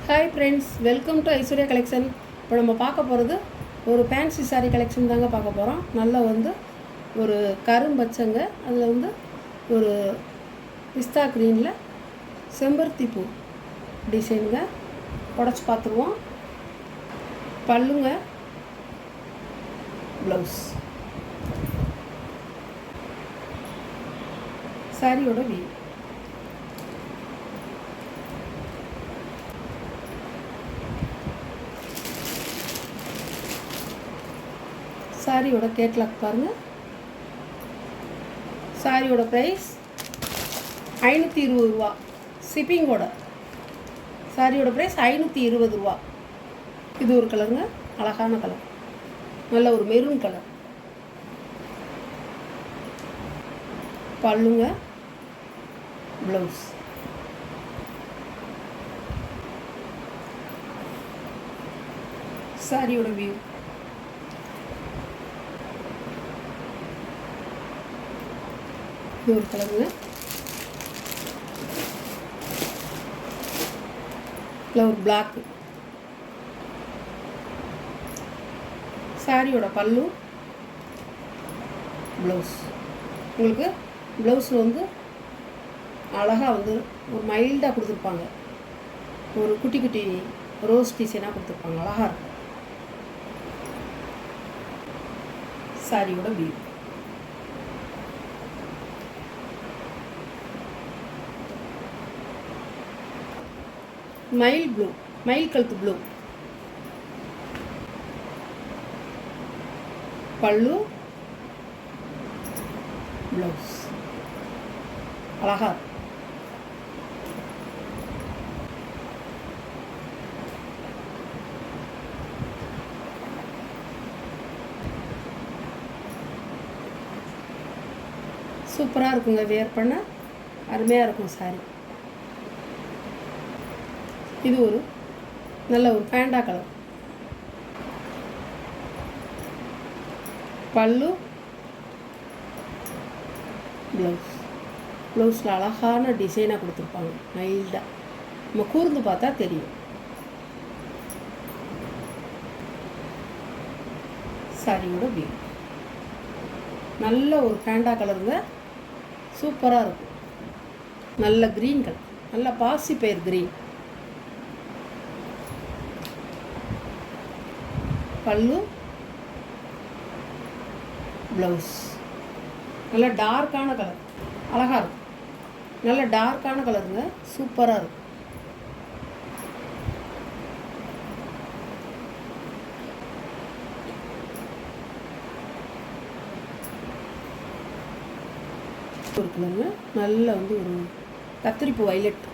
Hi friends, welcome to Aishwarya collection. இப்போ நம்ம பார்க்க போகிறது ஒரு ஃபேன்சி சாரீ கலெக்ஷன் தாங்க பார்க்க போகிறோம். நல்லா ஒரு கரும்பச்சங்க, அதில் ஒரு பிஸ்தா க்ரீனில் செம்பருத்தி பூ டிசைனுங்க. உடச்சி பார்த்துருவோம். பல்லுங்க, ப்ளவுஸ், சாரியோட வியூ. சாரியோட கேட்லாக் பாருங்கள். சாரியோட ப்ரைஸ் 520 ரூபா ஷிப்பிங்கோட. சாரியோட ப்ரைஸ் 520 ரூபா. இது ஒரு கலருங்க, அழகான கலர், நல்ல ஒரு மெரூன் கலர். பல்லுங்க, ப்ளவுஸ், சாரியோட வியூ. இது ஒரு கலருங்க, இல்லை ஒரு பிளாக்கு. சாரியோட பல்லு, ப்ளவுஸ். உங்களுக்கு ப்ளவுஸ் அழகாக ஒரு மைல்டாக கொடுத்துருப்பாங்க. ஒரு குட்டி குட்டி ரோஸ் டிசைனாக கொடுத்துருப்பாங்க, அழகாக இருக்கும். சாரியோட வியூ. மயில் ப்ளூ, மயில் கழுத்து ப்ளூ. பல்லு, ப்ளவுஸ், அழகா. சூப்பராக இருக்குங்க, வேர் பண்ண அருமையாக இருக்கும் சாரி. இது ஒரு நல்ல ஒரு பேண்டா கலர். பல்லு, ப்ளவுஸ். ப்ளவுஸில் அழகான டிசைனாக கொடுத்துருப்பாங்க, மைல்டாக. நம்ம கூர்ந்து பார்த்தா தெரியும். சாரியோட வியூ. நல்ல ஒரு பேண்டா கலருங்க, சூப்பராக இருக்கும். நல்ல க்ரீன் கலர், நல்ல பாசி பயிர் க்ரீன். பல்லு, ப்ளவுஸ். நல்ல டார்க்கான கலர், அழகாக இருக்கும். நல்ல டார்க்கான கலருங்க, சூப்பராக இருக்கும். ஒரு கலருங்க, நல்ல ஒரு கத்திரிப்பூ வைலட்.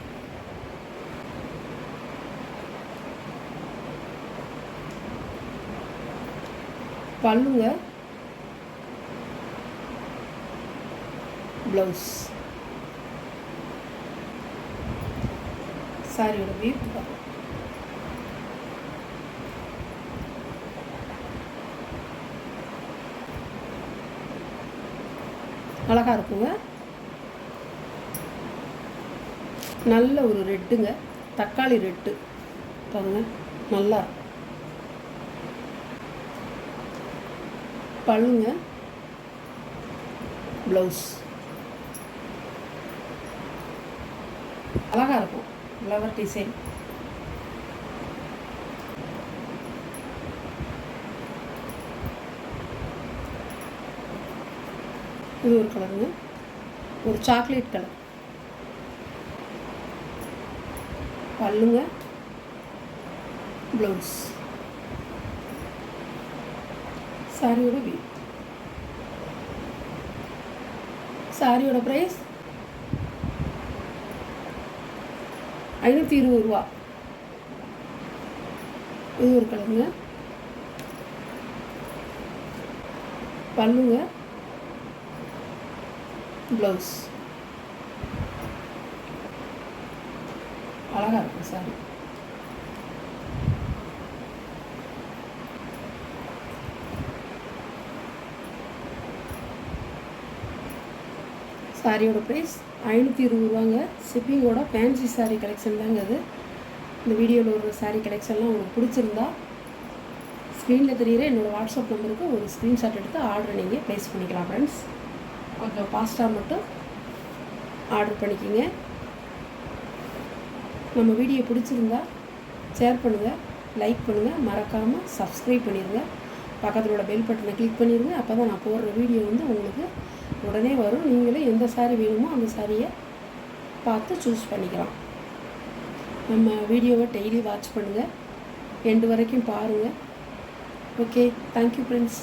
பல்லுங்க, ப்ளவுஸ். சாரியோட வியூ. அழகாக இருக்குங்க. நல்ல ஒரு ரெட்டுங்க, தக்காளி ரெட்டு பாருங்க, நல்லா. பல்லுங்க, ப்ளவுஸ், அழகாக இருக்கும். Flower design. இது ஒரு கலருங்க, ஒரு சாக்லேட் கலர். பல்லுங்க, ப்ளவுஸ், சாரியோட வியூ. சாரியோட ப்ரைஸ் 520 ரூபா. இது ஒரு கலருங்க. பல்லுங்க, ப்ளவுஸ், அழகாக இருக்கும் சாரி. சாரியோட ப்ரைஸ் 520 ரூபாங்க. ஷிப்பிங்கோட ஃபேன்சி சாரீ கலெக்ஷன் தாங்க அது. இந்த வீடியோவில் ஒரு saree கலெக்ஷன்லாம் உங்களுக்கு பிடிச்சிருந்தா ஸ்க்ரீனில் தெரிகிற என்னோடய வாட்ஸ்அப் நம்பருக்கு ஒரு ஸ்க்ரீன்ஷாட் எடுத்து ஆர்டரை நீங்கள் ப்ளேஸ் பண்ணிக்கலாம் ஃப்ரெண்ட்ஸ். கொஞ்சம் ஃபாஸ்ட்டாக மட்டும் ஆர்டர் பண்ணிக்கிங்க. நம்ம வீடியோ பிடிச்சிருந்தா ஷேர் பண்ணுங்கள், லைக் பண்ணுங்கள், மறக்காமல் சப்ஸ்கிரைப் பண்ணிடுங்க. பக்கத்தில் உள்ள பெல் பட்டனை கிளிக் பண்ணிடுங்க. அப்போ தான் நான் போடுற வீடியோ வந்து உங்களுக்கு உடனே வரும். நீங்களே எந்த saree வேணுமோ அந்த சாரியை பார்த்து சூஸ் பண்ணிக்கலாம். நம்ம வீடியோவை டெய்லி வாட்ச் பண்ணுங்கள், எண்டு வரைக்கும் பாருங்கள். Okay, thank you friends.